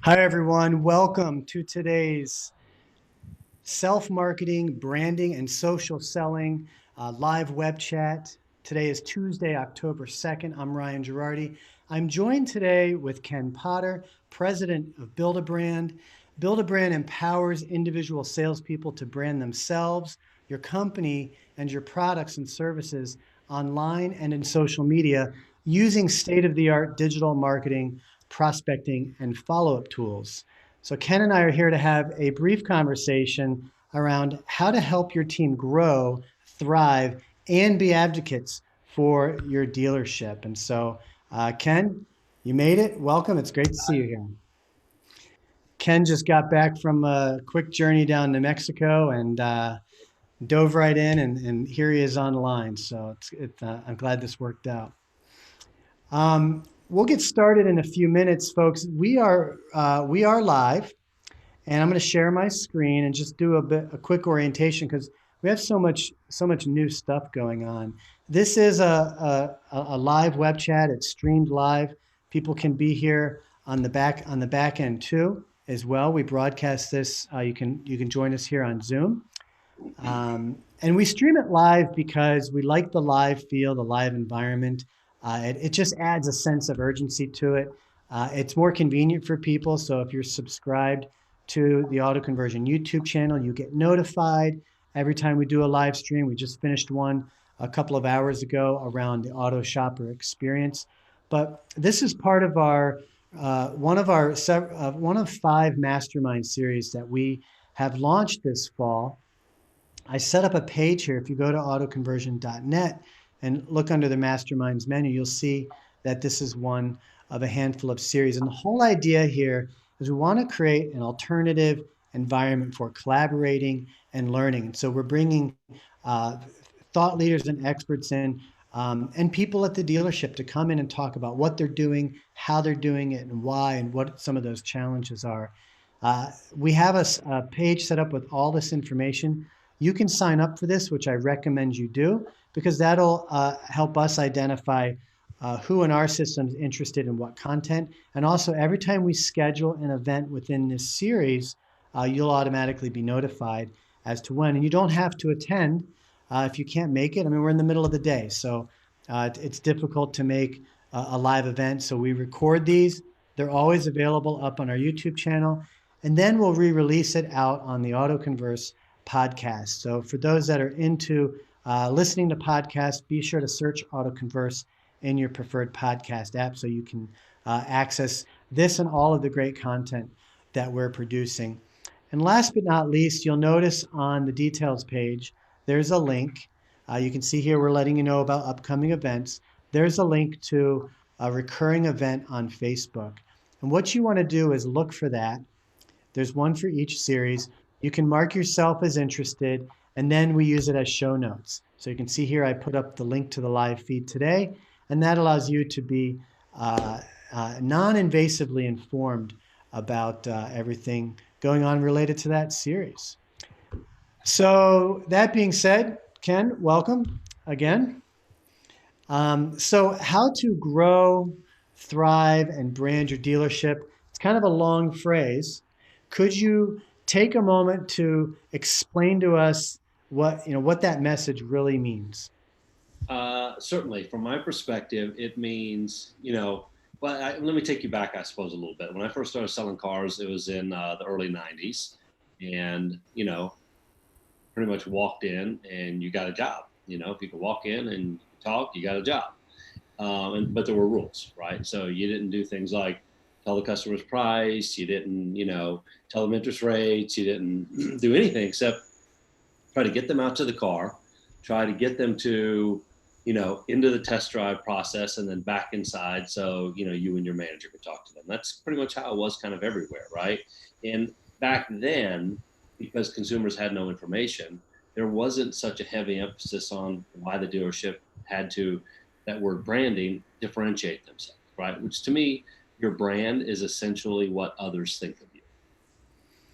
Hi, everyone. Welcome to today's self-marketing, branding, and social selling live web chat. Today is Tuesday, October 2nd. I'm Ryan Gerardi. I'm joined today with Ken Potter, president of Build a Brand. Build a Brand empowers individual salespeople to brand themselves, your company, and your products and services online and in social media using state-of-the-art digital marketing, prospecting, and follow-up tools. So Ken and I are here to have a brief conversation around how to help your team grow, thrive, and be advocates for your dealership. And so, Ken, you made it. Welcome. It's great to see you here. Ken just got back from a quick journey down to Mexico and dove right in, and here he is on the line. So I'm glad this worked out. We'll get started in a few minutes, folks. We are live. And I'm going to share my screen and just do a quick orientation because we have so much new stuff going on. This is a live web chat. It's streamed live. People can be here on the back end too as well. We broadcast this. You can join us here on Zoom. And we stream it live because we like the live feel, the live environment. It just adds a sense of urgency to it. It's more convenient for people. So if you're subscribed to the Auto Conversion YouTube channel, you get notified every time we do a live stream. We just finished one a couple of hours ago around the auto shopper experience. But this is part of our one of five mastermind series that we have launched this fall. I set up a page here. If you go to autoconversion.net and look under the masterminds menu, you'll see that this is one of a handful of series. And the whole idea here is we want to create an alternative environment for collaborating and learning. And so we're bringing uh, thought leaders and experts in, and people at the dealership to come in and talk about what they're doing, how they're doing it, and why, and what some of those challenges are. We have a page set up with all this information. You can sign up for this, which I recommend you do, because that'll help us identify who in our system is interested in what content. And also, every time we schedule an event within this series, you'll automatically be notified as to when. And you don't have to attend if you can't make it. I mean, we're in the middle of the day, so it's difficult to make a live event. So we record these. They're always available up on our YouTube channel. And then we'll re-release it out on the AutoConverse podcast. So for those that are into listening to podcasts, be sure to search AutoConverse in your preferred podcast app so you can access this and all of the great content that we're producing. And last but not least, you'll notice on the details page, there's a link. You can see here we're letting you know about upcoming events. There's a link to a recurring event on Facebook. And what you want to do is look for that. There's one for each series. You can mark yourself as interested, and then we use it as show notes. So you can see here I put up the link to the live feed today, and that allows you to be non-invasively informed about everything going on related to that series. So that being said, Ken, welcome again. So how to grow, thrive, and brand your dealership. It's kind of a long phrase. Could you take a moment to explain to us what that message really means? Certainly, from my perspective, it means, well, let me take you back, I suppose, a little bit. When I first started selling cars, it was in the early 90s. And, pretty much walked in and you got a job. If you could walk in and talk, you got a job. But there were rules, right? So you didn't do things like tell the customer's price. You didn't, tell them interest rates. You didn't do anything except try to get them out to the car, try to get them to, into the test drive process and then back inside. So, you and your manager could talk to them. That's pretty much how it was kind of everywhere. Right. And back then, because consumers had no information, there wasn't such a heavy emphasis on why the dealership had to, that word branding, differentiate themselves. Right. Which to me, your brand is essentially what others think of you.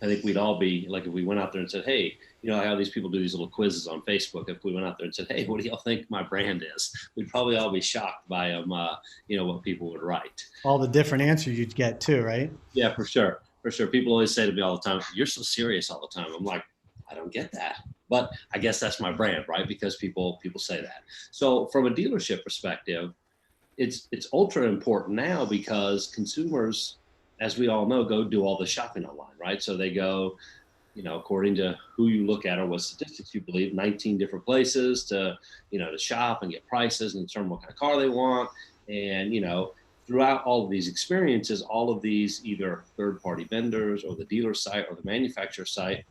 I think we'd all be like, if we went out there and said, hey, how these people do these little quizzes on Facebook. If we went out there and said, hey, what do y'all think my brand is? We'd probably all be shocked by what people would write. All the different answers you'd get too, right? Yeah, for sure. For sure. People always say to me all the time, you're so serious all the time. I'm like, I don't get that. But I guess that's my brand, right? Because people say that. So from a dealership perspective, it's ultra important now because consumers, as we all know, go do all the shopping online, right? So they go, according to who you look at or what statistics you believe, 19 different places to shop and get prices and determine what kind of car they want. And, throughout all of these experiences, all of these either third-party vendors or the dealer site or the manufacturer site,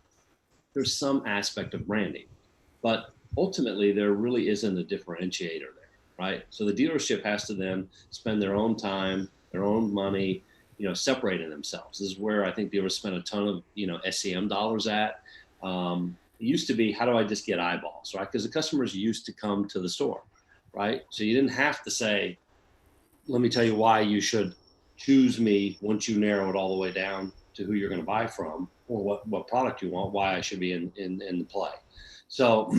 there's some aspect of branding. But ultimately, there really isn't a differentiator there, right? So the dealership has to then spend their own time, their own money, separating themselves. This is where I think dealers spend a ton of, SEM dollars at. It used to be, how do I just get eyeballs, right? Because the customers used to come to the store, right? So you didn't have to say, let me tell you why you should choose me once you narrow it all the way down to who you're going to buy from or what product you want, why I should be in the play. So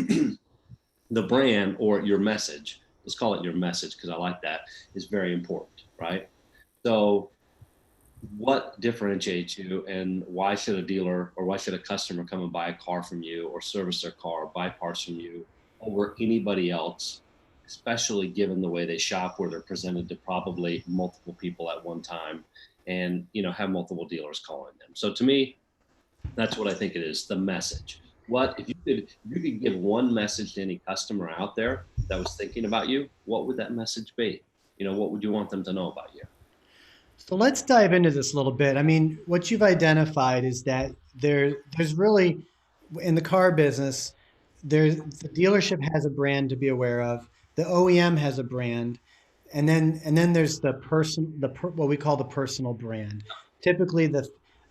the brand or your message, let's call it your message because I like that, is very important, right? So what differentiates you and why should a dealer or why should a customer come and buy a car from you or service their car or buy parts from you over anybody else, especially given the way they shop where they're presented to probably multiple people at one time and have multiple dealers calling them. So to me, that's what I think it is, the message. What if you could give one message to any customer out there that was thinking about you, what would that message be? What would you want them to know about you? So let's dive into this a little bit. I mean, what you've identified is that there's really in the car business, the dealership has a brand to be aware of. The OEM has a brand, and then there's what we call the personal brand. Typically, the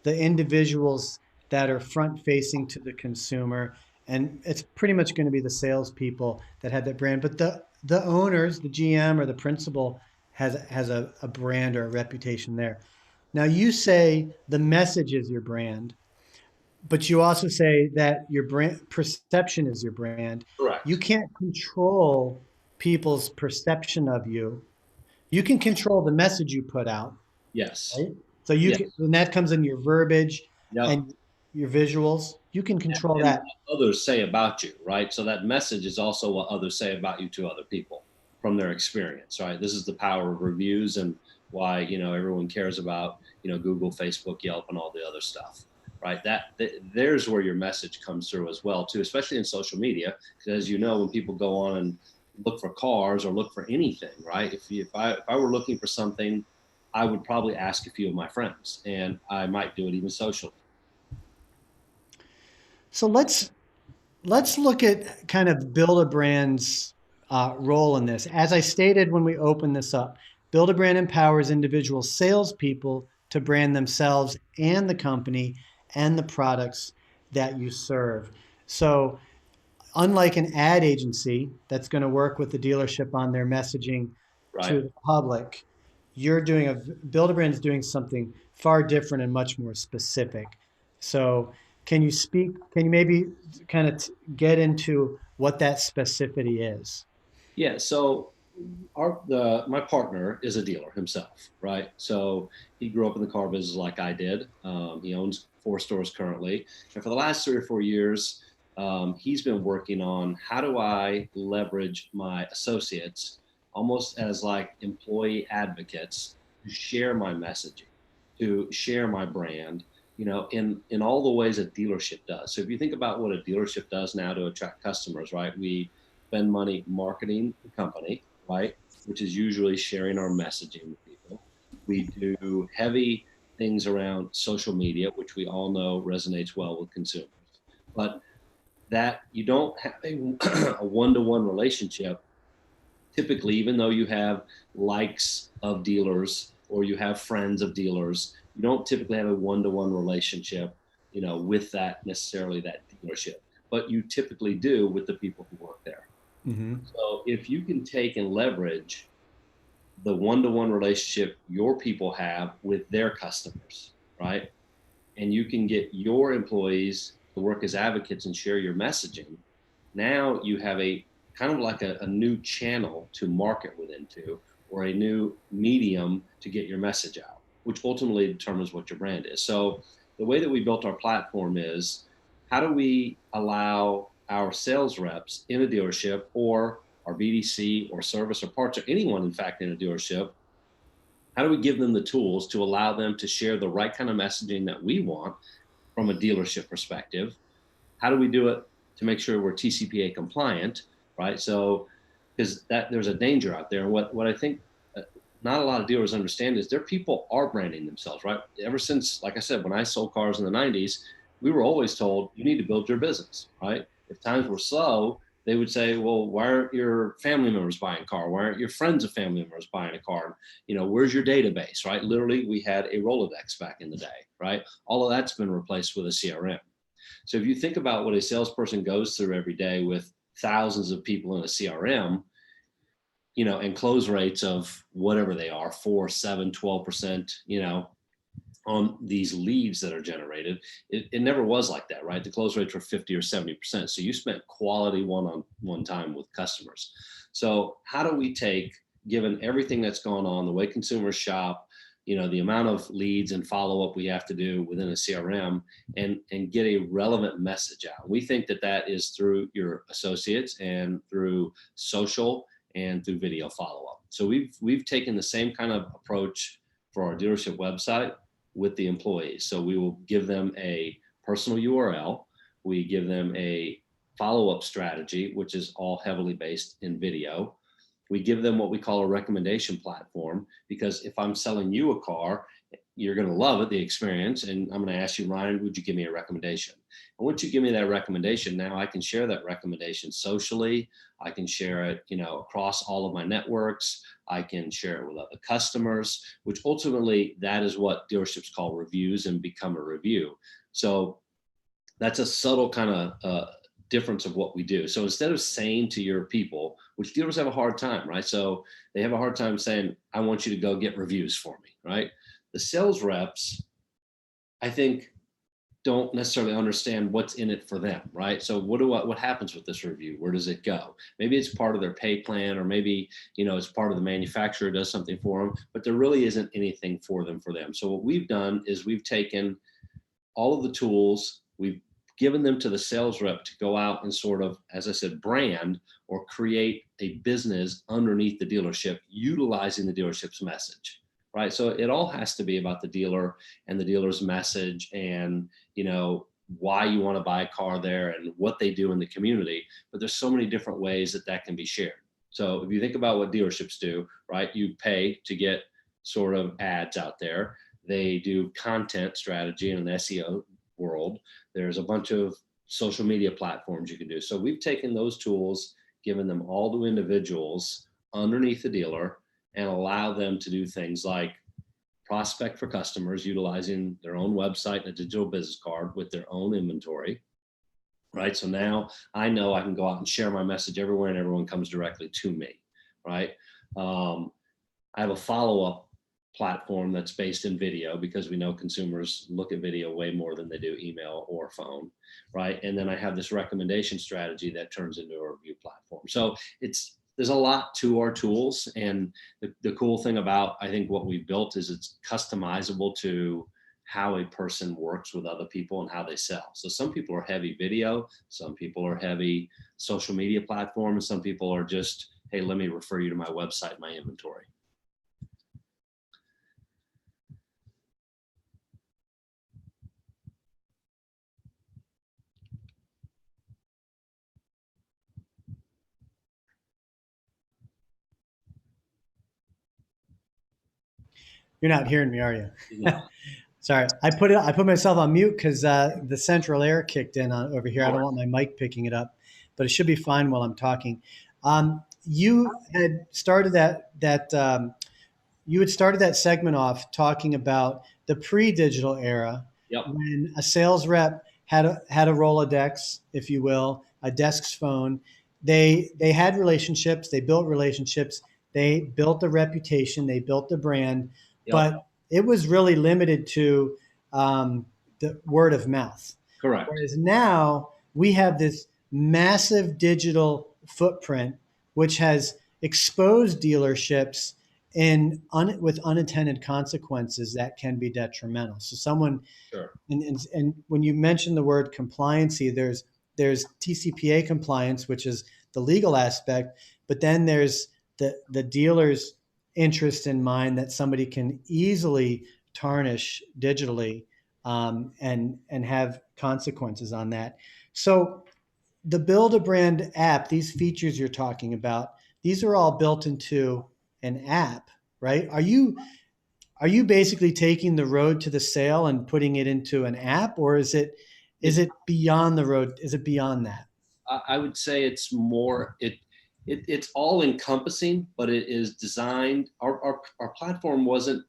individuals that are front facing to the consumer, and it's pretty much going to be the salespeople that had that brand. But the owners, the GM or the principal, has a brand or a reputation there. Now you say the message is your brand, but you also say that your brand perception is your brand. You Correct. can't control people's perception of you. You can control the message you put out, Yes. right? So you can, Yes. and that comes in your verbiage Yep. and your visuals. You can control And that. what others say about you, right? So that message is also what others say about you to other people from their experience, right? This is the power of reviews and why everyone cares about Google, Facebook, Yelp, and all the other stuff, right? There's where your message comes through as well too, especially in social media, because as you know, when people go on and look for cars or look for anything, right? If I were looking for something, I would probably ask a few of my friends, and I might do it even socially. So let's look at kind of build a brand's role in this. As I stated when we opened this up, build a brand empowers individual salespeople to brand themselves and the company and the products that you serve. So unlike an ad agency that's going to work with the dealership on their messaging Right. to the public, build a brand is doing something far different and much more specific. So can you maybe kind of get into what that specificity is? Yeah. So my partner is a dealer himself, right? So he grew up in the car business like I did. He owns 4 stores currently, and for the last 3 or 4 years, he's been working on how do I leverage my associates almost as like employee advocates to share my messaging, to share my brand. In all the ways a dealership does. So if you think about what a dealership does now to attract customers, right? We spend money marketing the company, right? Which is usually sharing our messaging with people. We do heavy things around social media, which we all know resonates well with consumers. But that you don't have a one-to-one relationship typically, even though you have likes of dealers or you have friends of dealers, you don't typically have a one-to-one relationship, with that necessarily that dealership, but you typically do with the people who work there. Mm-hmm. So if you can take and leverage the one-to-one relationship your people have with their customers, right? and you can get your employees to work as advocates and share your messaging, now you have a kind of like a new channel to market within to, or a new medium to get your message out, which ultimately determines what your brand is. So the way that we built our platform is, how do we allow our sales reps in a dealership, or our BDC or service or parts, or anyone in fact in a dealership, how do we give them the tools to allow them to share the right kind of messaging that we want from a dealership perspective? How do we do it to make sure we're TCPA compliant, right? So, because that there's a danger out there. And what I think not a lot of dealers understand is their people are branding themselves, right? Ever since, like I said, when I sold cars in the 90s, we were always told you need to build your business, right? If times were slow, they would say, well, why aren't your family members buying a car? Why aren't your friends of family members buying a car? You know, where's your database, right? Literally, we had a Rolodex back in the day, right? All of that's been replaced with a CRM. So if you think about what a salesperson goes through every day with thousands of people in a CRM, you know, and close rates of whatever they are, 4, 7, 12%, you know, on these leads that are generated, it never was like that, right? The close rates were 50 or 70%. So you spent quality one-on-one time with customers. So how do we take, given everything that's going on, the way consumers shop, you know, the amount of leads and follow-up we have to do within a CRM, and get a relevant message out? We think that that is through your associates and through social and through video follow-up. So we've taken the same kind of approach for our dealership website with the employees. So we will give them a personal URL. We give them a follow-up strategy, which is all heavily based in video. We give them what we call a recommendation platform, because if I'm selling you a car, you're going to love it, the experience. And I'm going to ask you, Ryan, would you give me a recommendation? And once you give me that recommendation, now I can share that recommendation socially. I can share it, you know, across all of my networks. I can share it with other customers, which ultimately that is what dealerships call reviews and become a review. So that's a subtle kind of difference of what we do. So instead of saying to your people, which dealers have a hard time, right? So they have a hard time saying, I want you to go get reviews for me, right? The sales reps, I think, don't necessarily understand what's in it for them, right? So what happens with this review? Where does it go? Maybe it's part of their pay plan, or maybe, you know, it's part of the manufacturer does something for them, but there really isn't anything for them. So what we've done is we've taken all of the tools, we've given them to the sales rep to go out and sort of, as I said, brand or create a business underneath the dealership, utilizing the dealership's message, right? So it all has to be about the dealer and the dealer's message, and, you know, why you want to buy a car there and what they do in the community. But there's so many different ways that that can be shared. So if you think about what dealerships do, right, you pay to get sort of ads out there. They do content strategy in an SEO world. There's a bunch of social media platforms you can do. So we've taken those tools, given them all to individuals underneath the dealer, and allow them to do things like prospect for customers utilizing their own website and a digital business card with their own inventory, right? So now I know I can go out and share my message everywhere, and everyone comes directly to me, right? I have a follow-up platform that's based in video, because we know consumers look at video way more than they do email or phone, right? And then I have this recommendation strategy that turns into a review platform. So there's a lot to our tools, and the cool thing about, I think, what we've built is it's customizable to how a person works with other people and how they sell. So some people are heavy video, some people are heavy social media platform, and some people are just, hey, let me refer you to my website, my inventory. You're not hearing me, are you? No. Sorry, I put myself on mute because the central air kicked in over here. I don't want my mic picking it up, but it should be fine while I'm talking. You had started you had started that segment off talking about the pre-digital era, Yep. when a sales rep had a Rolodex, if you will, a desk phone. They had relationships, they built relationships, they built the reputation, they built the brand, Yep. but it was really limited to the word of mouth. Correct. Whereas now we have this massive digital footprint, which has exposed dealerships with unintended consequences that can be detrimental. So someone, Sure. and when you mention the word compliancy, there's TCPA compliance, which is the legal aspect, but then there's the dealer's interest in mind that somebody can easily tarnish digitally, and have consequences on that. So the Build a Brand app, these features you're talking about, these are all built into an app, right? Are you basically taking the road to the sale and putting it into an app, or is It, it beyond the road? Is it beyond that? I would say it's more it's all encompassing, but it is designed. Our platform wasn't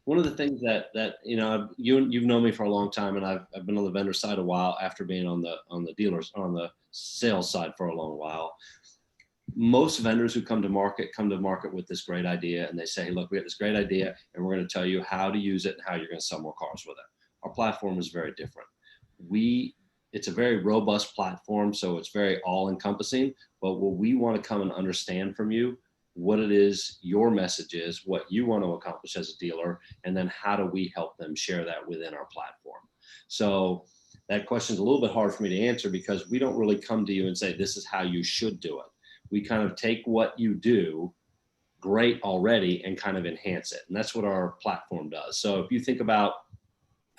one of the things that you've known me for a long time, and I've been on the vendor side a while after being on the dealers on the sales side for a long while. Most vendors who come to market with this great idea, and they say, hey, look, we have this great idea and we're going to tell you how to use it and how you're going to sell more cars with it. Our platform is very different. It's a very robust platform, so it's very all encompassing, but what we want to come and understand from you, what it is your message is, what you want to accomplish as a dealer, and then how do we help them share that within our platform. So that question is a little bit hard for me to answer, because we don't really come to you and say this is how you should do it. We kind of take what you do great already and kind of enhance it. And that's what our platform does. So if you think about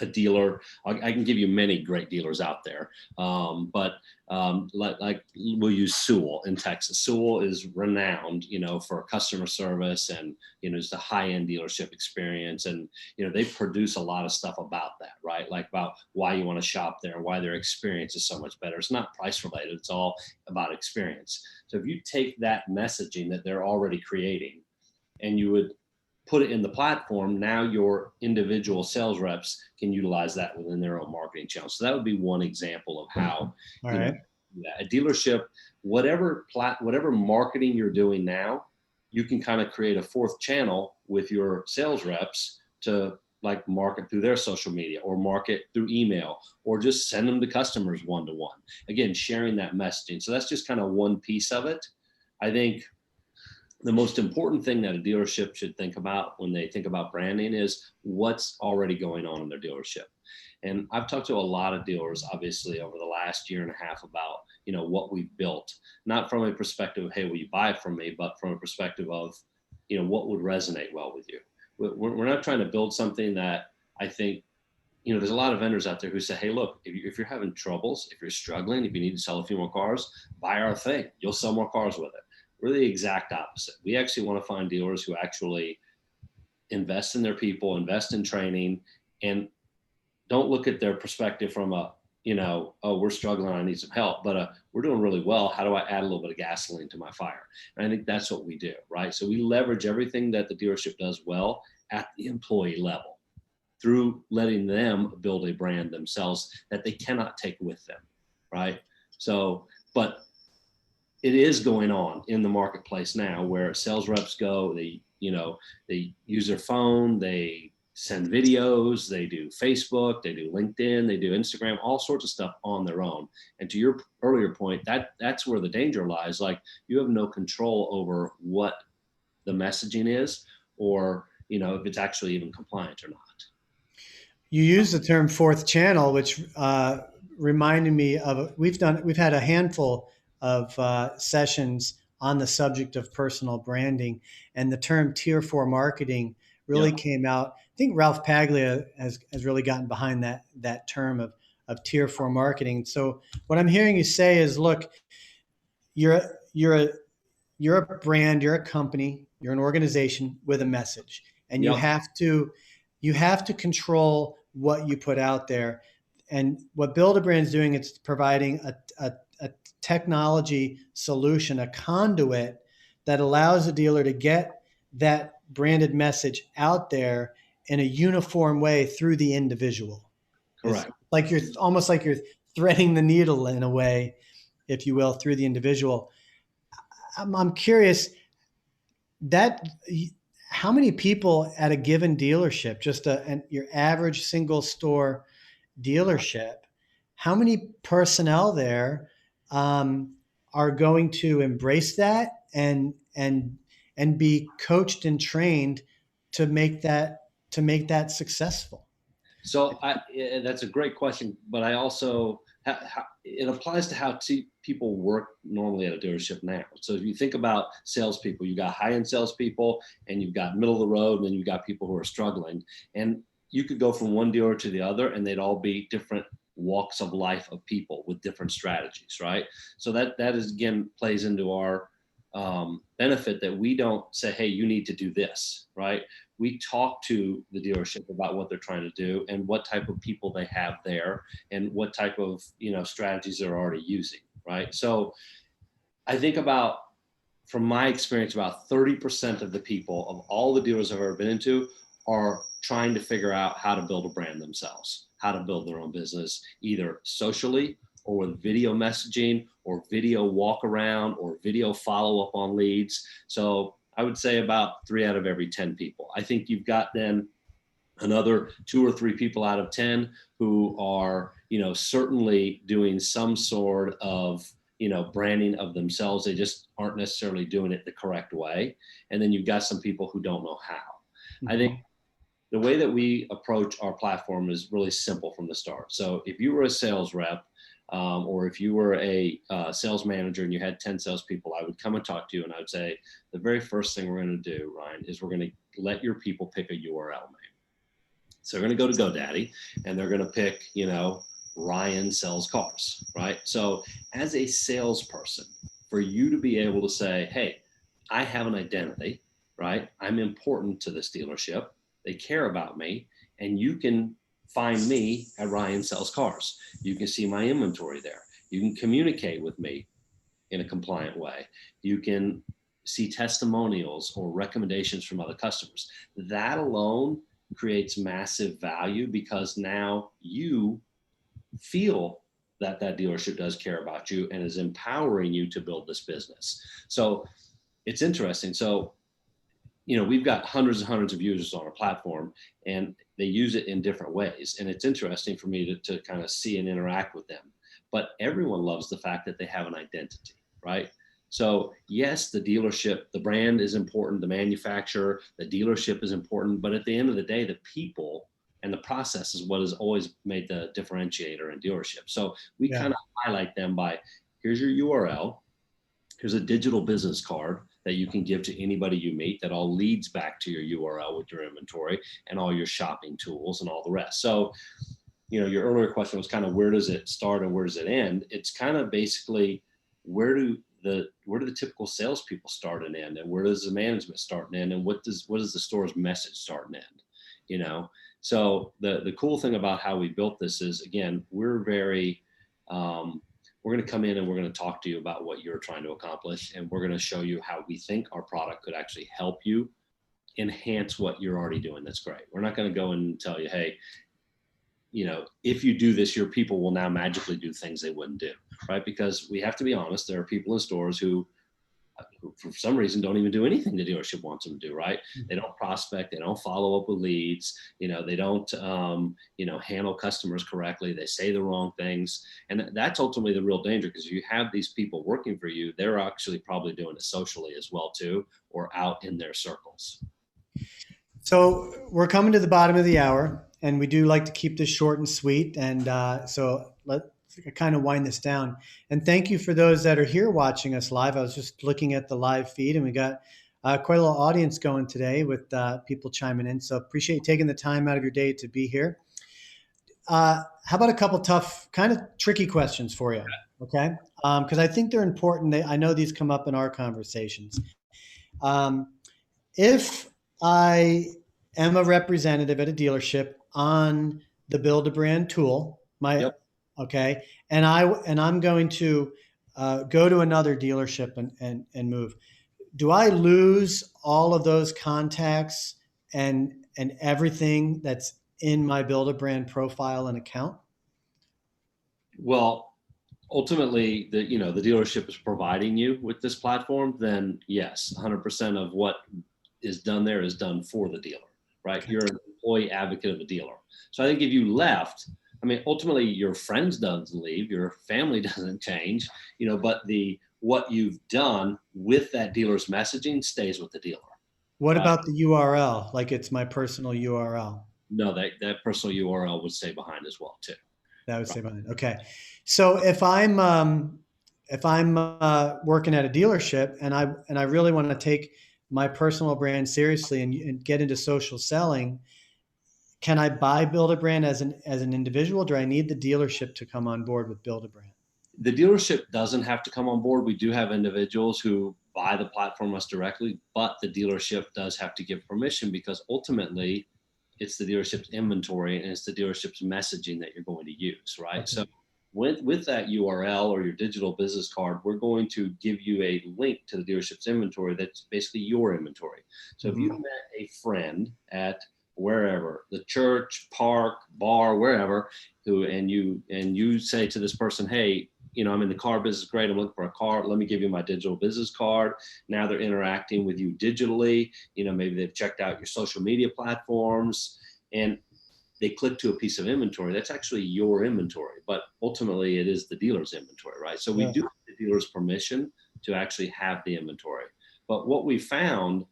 a dealer, I can give you many great dealers out there, but like we'll use Sewell in Texas. Sewell is renowned, for customer service and, just a high-end dealership experience. And, they produce a lot of stuff about that, right? Like about why you want to shop there and why their experience is so much better. It's not price related. It's all about experience. So if you take that messaging that they're already creating and you would put it in the platform, now your individual sales reps can utilize that within their own marketing channel. So that would be one example of how, All right. a dealership, whatever marketing you're doing now, you can kind of create a fourth channel with your sales reps to like market through their social media or market through email or just send them to customers one-to-one. Again, sharing that messaging. So that's just kind of one piece of it. I think the most important thing that a dealership should think about when they think about branding is what's already going on in their dealership. And I've talked to a lot of dealers, obviously, over the last year and a half about, what we've built, not from a perspective of, hey, will you buy from me, but from a perspective of, what would resonate well with you. We're not trying to build something that I think, there's a lot of vendors out there who say, hey, look, if you're having troubles, if you're struggling, if you need to sell a few more cars, buy our thing. You'll sell more cars with it. We're the exact opposite. We actually want to find dealers who actually invest in their people, invest in training, and don't look at their perspective from oh, we're struggling, I need some help, but we're doing really well. How do I add a little bit of gasoline to my fire? And I think that's what we do, right? So we leverage everything that the dealership does well at the employee level through letting them build a brand themselves that they cannot take with them, right? So, but it is going on in the marketplace now where sales reps go, they use their phone, they send videos, they do Facebook, they do LinkedIn, they do Instagram, all sorts of stuff on their own. And to your earlier point, that's where the danger lies. Like you have no control over what the messaging is, or, if it's actually even compliant or not. You use the term fourth channel, which reminded me of we've had a handful of sessions on the subject of personal branding, and the term tier four marketing really Yep. came out. I think Ralph Paglia has really gotten behind that term of tier four marketing. So what I'm hearing you say is, look, you're you're a you're a brand, you're a company, you're an organization with a message, and you Yep. have to control what you put out there. And what Build a Brand is doing, it's providing a technology solution, a conduit that allows a dealer to get that branded message out there in a uniform way through the individual. It's Correct. like you're almost like you're threading the needle in a way, if you will, through the individual. I'm curious that how many people at a given dealership, just your average single store dealership, how many personnel there um, are going to embrace that and be coached and trained to make that successful? So that's a great question, but I also it applies to how people work normally at a dealership now. So if you think about salespeople, you got high-end salespeople, and you've got middle of the road, and then you've got people who are struggling. And you could go from one dealer to the other, and they'd all be different walks of life of people with different strategies, right? So that is again plays into our benefit that we don't say, hey, you need to do this, right? We talk to the dealership about what they're trying to do and what type of people they have there and what type of strategies they're already using, right? So I think about, from my experience, about 30% of the people of all the dealers I've ever been into are trying to figure out how to build a brand themselves, how to build their own business, either socially or with video messaging or video walk around or video follow up on leads. So I would say about 3 out of every 10 people. I think you've got then another 2 or 3 people out of 10 who are, certainly doing some sort of, branding of themselves. They just aren't necessarily doing it the correct way. And then you've got some people who don't know how. I think the way that we approach our platform is really simple from the start. So if you were a sales rep, or if you were a sales manager and you had 10 salespeople, I would come and talk to you and I would say, the very first thing we're going to do, Ryan, is we're going to let your people pick a URL name. So they're going to go to GoDaddy and they're going to pick, Ryan sells cars, right? So as a salesperson, for you to be able to say, hey, I have an identity, right? I'm important to this dealership. They care about me, and you can find me at Ryan Sells Cars. You can see my inventory there. You can communicate with me in a compliant way. You can see testimonials or recommendations from other customers. That alone creates massive value because now you feel that that dealership does care about you and is empowering you to build this business. So it's interesting. So we've got hundreds and hundreds of users on our platform and they use it in different ways. And it's interesting for me to kind of see and interact with them. But everyone loves the fact that they have an identity, right? So yes, the dealership, the brand is important, the manufacturer, the dealership is important. But at the end of the day, the people and the process is what has always made the differentiator in dealership. So we kind of highlight them by, here's your URL. Here's a digital business card that you can give to anybody you meet that all leads back to your URL with your inventory and all your shopping tools and all the rest. So, your earlier question was kind of where does it start and where does it end? It's kind of basically where do the typical salespeople start and end, and where does the management start and end, and what does the store's message start and end? So the cool thing about how we built this is, again, we're very we're going to come in and we're going to talk to you about what you're trying to accomplish. And we're going to show you how we think our product could actually help you enhance what you're already doing. That's great. We're not going to go and tell you, hey, if you do this, your people will now magically do things they wouldn't do, right? Because we have to be honest, there are people in stores who for some reason don't even do anything the dealership wants them to do, right? They don't prospect, they don't follow up with leads, they don't handle customers correctly, they say the wrong things. And that's ultimately the real danger, because if you have these people working for you, they're actually probably doing it socially as well too, or out in their circles. So we're coming to the bottom of the hour, and we do like to keep this short and sweet. And so let's kind of wind this down. And thank you for those that are here watching us live. I was just looking at the live feed, and we got quite a little audience going today with people chiming in. So appreciate you taking the time out of your day to be here. How about a couple tough, kind of tricky questions for you? Okay, because I think they're important. I know these come up in our conversations. If I am a representative at a dealership on the Build a Brand tool, okay, and I'm going to go to another dealership and move. Do I lose all of those contacts and everything that's in my Build a Brand profile and account? Well, ultimately, the dealership is providing you with this platform, then yes, 100% of what is done there is done for the dealer, right? Okay. You're an employee advocate of the dealer. So I think if you left, I mean, ultimately your friends doesn't leave, your family doesn't change, but what you've done with that dealer's messaging stays with the dealer. What Right. about the URL? Like it's my personal URL. No, that personal URL would stay behind as well too. That would stay behind. Okay. So if I'm working at a dealership and I really want to take my personal brand seriously and get into social selling, can I buy Build a Brand as an individual? Do I need the dealership to come on board with Build a Brand? The dealership doesn't have to come on board. We do have individuals who buy the platform us directly, but the dealership does have to give permission because ultimately it's the dealership's inventory and it's the dealership's messaging that you're going to use, right? Okay. So with that URL or your digital business card, we're going to give you a link to the dealership's inventory that's basically your inventory. So if you Mhm. met a friend at wherever, the church, park, bar, wherever, and you say to this person, hey, I'm in the car business, great, I'm looking for a car, let me give you my digital business card. Now they're interacting with you digitally, maybe they've checked out your social media platforms and they click to a piece of inventory. That's actually your inventory, but ultimately it is the dealer's inventory, right? So we Yeah. do have the dealer's permission to actually have the inventory. But what we found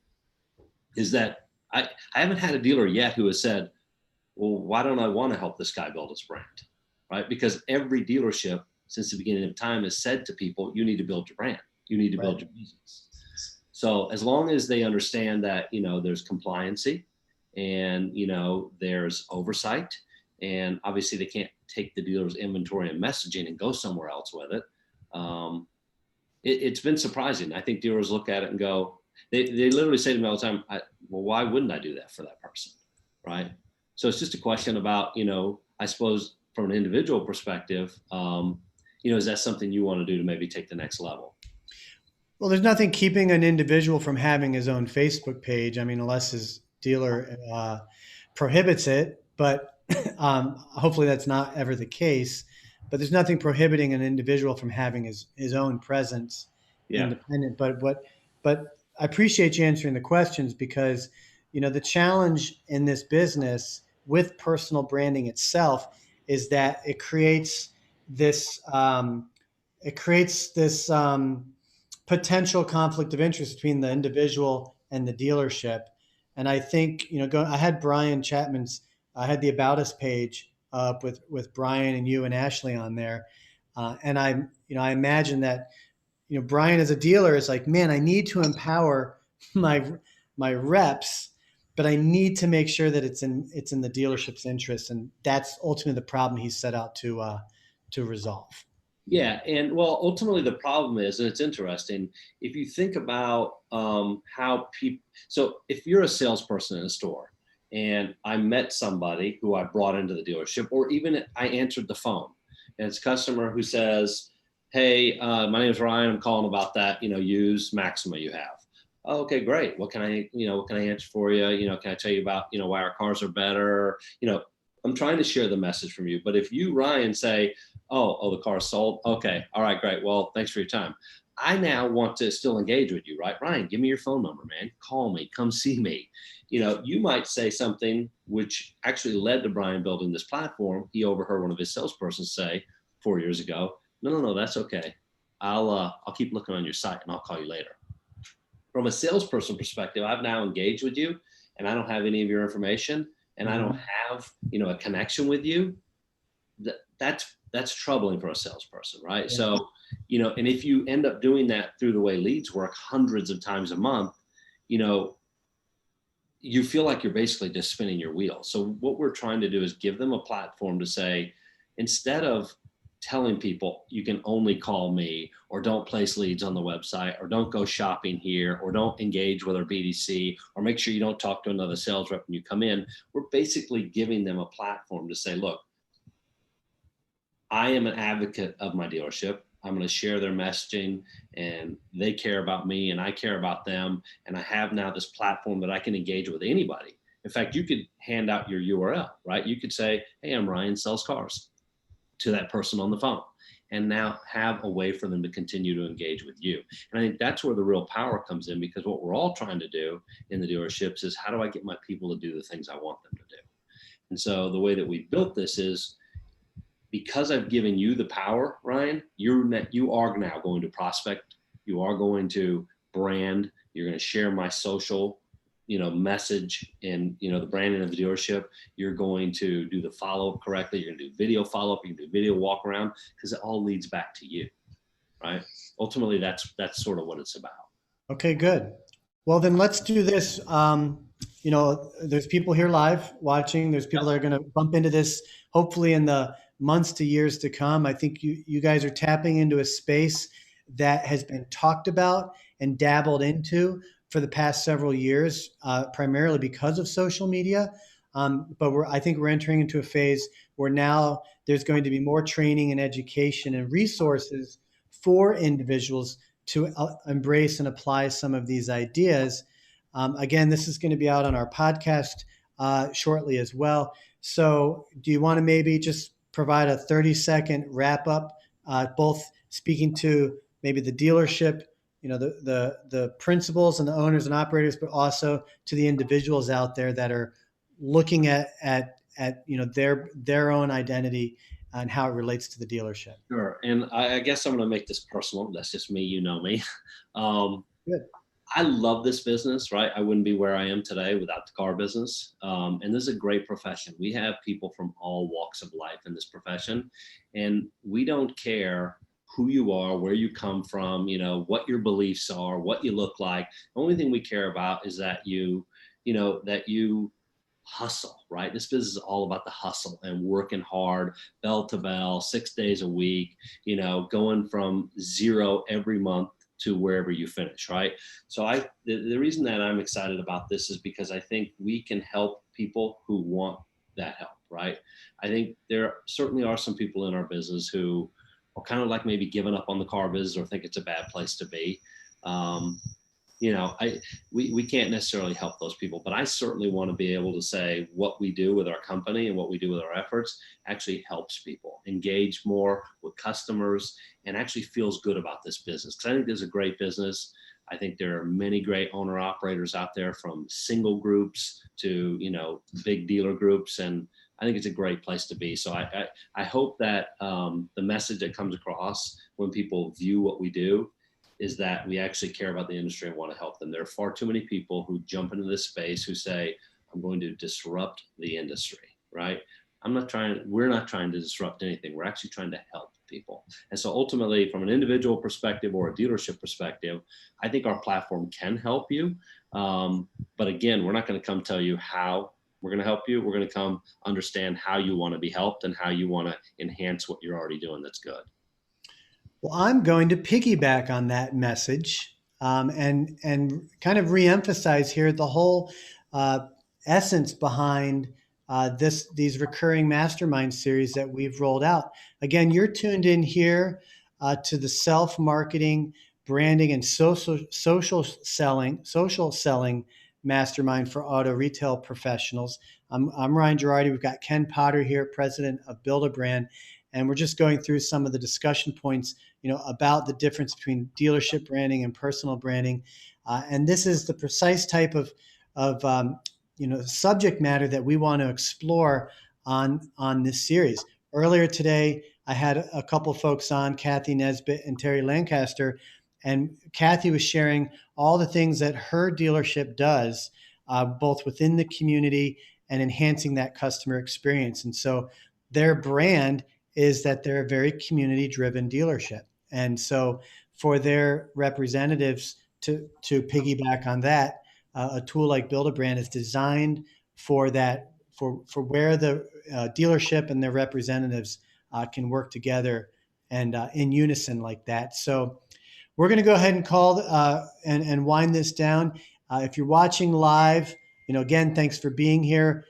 is that I haven't had a dealer yet who has said, well, why don't I want to help this guy build his brand? Right? Because every dealership since the beginning of time has said to people, you need to build your brand. You need to build Right. your business. So as long as they understand that, there's compliancy and, there's oversight, and obviously they can't take the dealer's inventory and messaging and go somewhere else with it. Um, it's been surprising. I think dealers look at it and go, they literally say to me all the time, well, why wouldn't I do that for that person? Right. So it's just a question about, I suppose from an individual perspective, is that something you want to do to maybe take the next level? Well, there's nothing keeping an individual from having his own Facebook page. I mean, unless his dealer prohibits it, but hopefully that's not ever the case. But there's nothing prohibiting an individual from having his own presence Yeah. independent. But I appreciate you answering the questions because the challenge in this business with personal branding itself is that this um, it creates this potential conflict of interest between the individual and the dealership. And I think, I had Brian Chapman's, I had the About Us page up with Brian and you and Ashley on there. And I imagine that, Brian as a dealer is like, man, I need to empower my, my reps, but I need to make sure that it's in the dealership's interest. And that's ultimately the problem he set out to resolve. Yeah, and well, ultimately the problem is, and it's interesting, if you think about how people. So if you're a salesperson in a store, and I met somebody who I brought into the dealership, or even I answered the phone, and it's a customer who says, "Hey, my name is Ryan. I'm calling about that, used Maxima you have." Oh, okay, great. What can I answer for you? Can I tell you about, why our cars are better? I'm trying to share the message from you. But if you, Ryan, say, oh, the car's sold. Okay. All right, great. Well, thanks for your time. I now want to still engage with you, right? Ryan, give me your phone number, man. Call me, come see me. You might say something which actually led to Brian building this platform. He overheard one of his salespersons say 4 years ago, no, that's okay. I'll keep looking on your site and I'll call you later. From a salesperson perspective, I've now engaged with you and I don't have any of your information and I don't Mhm. have, a connection with you. That's troubling for a salesperson, right? Yeah. So, and if you end up doing that through the way leads work hundreds of times a month, you know, you feel like you're basically just spinning your wheels. So what we're trying to do is give them a platform to say, instead of telling people you can only call me or don't place leads on the website or don't go shopping here or don't engage with our BDC or make sure you don't talk to another sales rep when you come in, we're basically giving them a platform to say, look, I am an advocate of my dealership. I'm going to share their messaging and they care about me and I care about them. And I have now this platform that I can engage with anybody. In fact, you could hand out your URL, right? You could say, hey, I'm Ryan Sells Cars to that person on the phone and now have a way for them to continue to engage with you. And I think that's where the real power comes in because what we're all trying to do in the dealerships is how do I get my people to do the things I want them to do? And so the way that we built this is because I've given you the power, Ryan, you are now going to prospect. You are going to brand. You're going to share my social, message and the branding of the dealership. You're going to do the follow up correctly. You're going to do video follow up. You can do video walk around because it all leads back to you, right? Ultimately, that's sort of what it's about. Okay, good. Well, then let's do this. There's people here live watching. There's people Yep. that are going to bump into this hopefully in the months to years to come. I think you guys are tapping into a space that has been talked about and dabbled into for the past several years, primarily because of social media. But I think we're entering into a phase where now there's going to be more training and education and resources for individuals to embrace and apply some of these ideas. Again, this is going to be out on our podcast shortly as well. So, do you want to maybe just provide a 30-second wrap up, both speaking to maybe the dealership, the principals and the owners and operators, but also to the individuals out there that are looking at their own identity and how it relates to the dealership. Sure. And I guess I'm going to make this personal. That's just me. You know me. Um, Good. I love this business, right? I wouldn't be where I am today without the car business. And this is a great profession. We have people from all walks of life in this profession, and we don't care who you are, where you come from, what your beliefs are, what you look like. The only thing we care about is that you hustle, right? This business is all about the hustle and working hard, bell to bell, 6 days a week, going from zero every month to wherever you finish, right? So the reason that I'm excited about this is because I think we can help people who want that help, right? I think there certainly are some people in our business who are kind of like maybe giving up on the car business or think it's a bad place to be. Um, we can't necessarily help those people, but I certainly want to be able to say what we do with our company and what we do with our efforts actually helps people engage more with customers and actually feels good about this business. Because I think there's a great business. I think there are many great owner operators out there, from single groups to big dealer groups, and I think it's a great place to be. So I hope that the message that comes across when people view what we do is that we actually care about the industry and want to help them. There are far too many people who jump into this space who say, I'm going to disrupt the industry, right? We're not trying to disrupt anything. We're actually trying to help people. And so ultimately, from an individual perspective or a dealership perspective, I think our platform can help you. But again, we're not going to come tell you how we're going to help you. We're going to come understand how you want to be helped and how you want to enhance what you're already doing that's good. Well, I'm going to piggyback on that message, and kind of reemphasize here the whole uh, essence behind these recurring mastermind series that we've rolled out. Again, you're tuned in here to the self marketing, branding, and social selling mastermind for auto retail professionals. I'm Ryan Gerardi. We've got Ken Potter here, president of Build a Brand, and we're just going through some of the discussion points about the difference between dealership branding and personal branding. And this is the precise type of subject matter that we want to explore on this series. Earlier today, I had a couple folks on, Kathy Nesbitt and Terry Lancaster, and Kathy was sharing all the things that her dealership does, both within the community and enhancing that customer experience. And so their brand is that they're a very community-driven dealership. And so for their representatives to piggyback on that, a tool like Build a Brand is designed for that, for where the dealership and their representatives can work together and in unison like that. So we're going to go ahead and call and wind this down. If you're watching live, again, thanks for being here.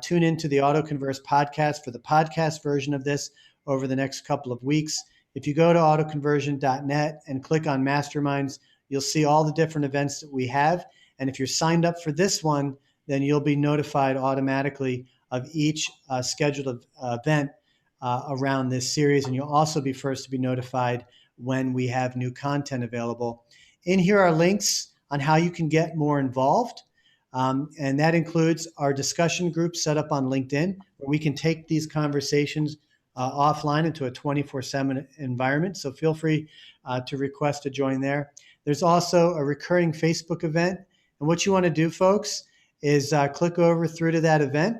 Tune into the AutoConverse podcast for the podcast version of this over the next couple of weeks. If you go to autoconversion.net and click on Masterminds, you'll see all the different events that we have. And if you're signed up for this one, then you'll be notified automatically of each scheduled event around this series. And you'll also be first to be notified when we have new content available. In here are links on how you can get more involved. And that includes our discussion group set up on LinkedIn, where we can take these conversations offline into a 24/7 environment. So feel free to request to join there. There's also a recurring Facebook event. And what you want to do, folks, is click over through to that event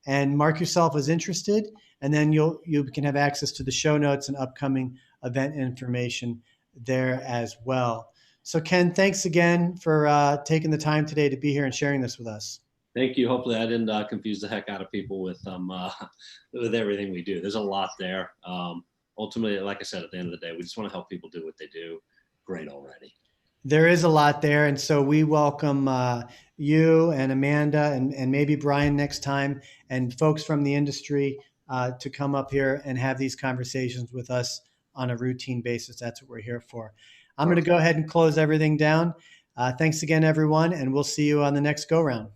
and mark yourself as interested. And then you can have access to the show notes and upcoming event information there as well. So Ken, thanks again for taking the time today to be here and sharing this with us. Thank you. Hopefully, I didn't confuse the heck out of people with with everything we do. There's a lot there. Ultimately, like I said, at the end of the day, we just want to help people do what they do great already. There is a lot there, and so we welcome you and Amanda and maybe Brian next time, and folks from the industry to come up here and have these conversations with us on a routine basis. That's what we're here for. I'm going to go ahead and close everything down. Thanks again, everyone, and we'll see you on the next go round.